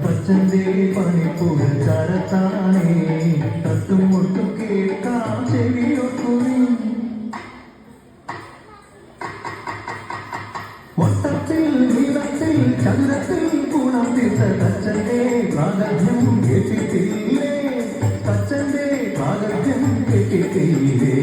പച്ചന്റെ പണിപ്പുര ചരത്താണേ തട്ടും മുട്ടും കേൾക്കാം ചെവിയൊട്ടുമീ വട്ടത്തിൽ നീളത്തിൽ ചതുരത്തിൽ ഗുണം തീർച്ച തച്ചന്റെ പ്രാഗൽഭ്യം കേട്ടിട്ടില്ലേ തച്ചന്റെ പ്രാഗൽഭ്യം കേട്ടിട്ടില്ലേ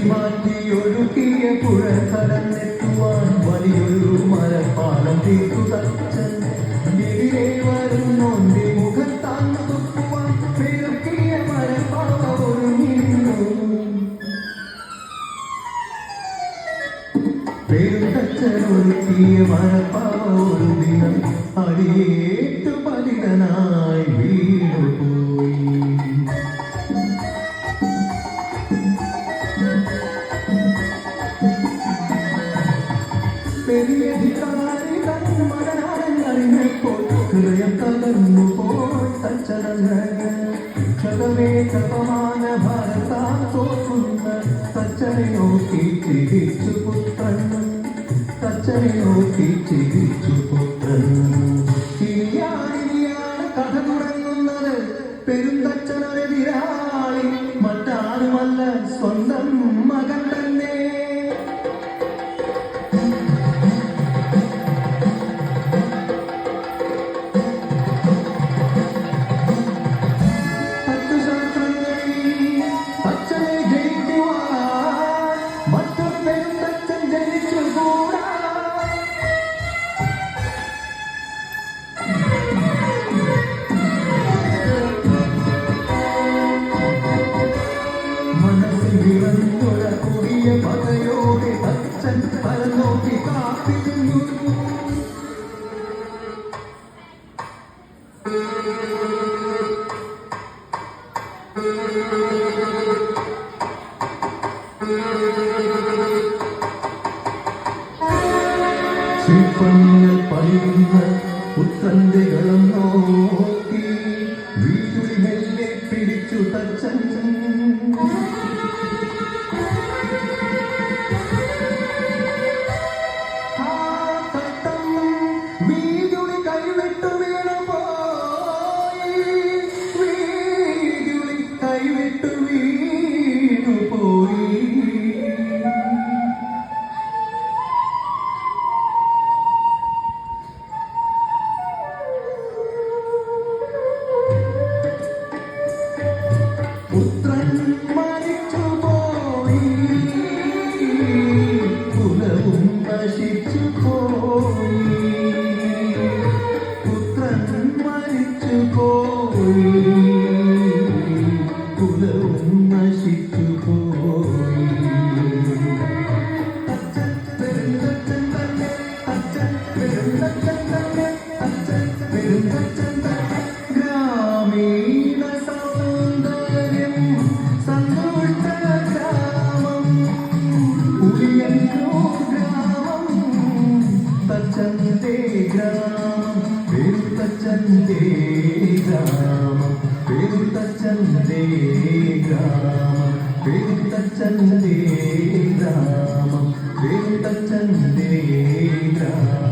മാറ്റിയൊരുക്കിയ പുഴ കടന്നെത്തുവാൻ വലിയൊരു മരപ്പാലം തീർത്തു തച്ചൻ എതിരെ വരുന്നോന്റെ മുഖത്താന്ന് തുപ്പുവാൻ പെരുക്കിയ മരപ്പാവ ഒരുങ്ങിയിരുന്നു പെരുത്തച്ഛനൊരുക്കിയ മരപ്പാവ ഒരു ദിനം അടിയേറ്റു പതിതനായി വീണുപോയി പെരിയധികാരി തൻ മകനാണെന്നറിഞ്ഞപ്പോൾ ഹൃദയം തകർന്നു പോയി തച്ചനങ്ങ് ക്ഷതമേ തപമാന ഭാരതാൻ തോക്കുന്ന തച്ചനെ നോക്കി ചിരിച്ചു പുത്രൻ തച്ചനെ നോക്കി ചിരിച്ചു പുത്രൻ ഇനിയാണ് കഥ തുടങ്ങുന്നത് പെരുന്തച്ചനെതിരാളി മറ്റാരുമല്ല സ്വന്തം മകൻ തന്നെ പതയോടെ അച്ഛൻ പരനോക്കി കാത്തിരുന്നു ശില്പങ്ങൾ പണിയുന്ന പുത്രന്റെ കളം നോക്കി വീടുകളിൽ മെല്ലെ പിടിച്ചു തച്ചൻ പുത്രൻ മരിച്ചു പോയി കുലവും നശിച്ചു പോയി പുത്രൻ മരിച്ചു പോയി കുലവും നശിച്ചു പോയി തച്ചൻ പെരുന്തച്ചൻ തന്നെ തച്ചൻ പെരുന്തച്ചൻ തന്നെ തച്ചൻ പെരുന്തച്ചൻ തന്നെ ഗ്രാമീണ തച്ചന്റെ ഗ്രാമം പെരുന്തച്ചന്റെ ഗ്രാമം പെരുന്തച്ചന്റെ ഗ്രാമം പെരുന്തച്ചന്റെ ഗ്രാമം പെരുന്തച്ചന്റെ ഗ്രാമം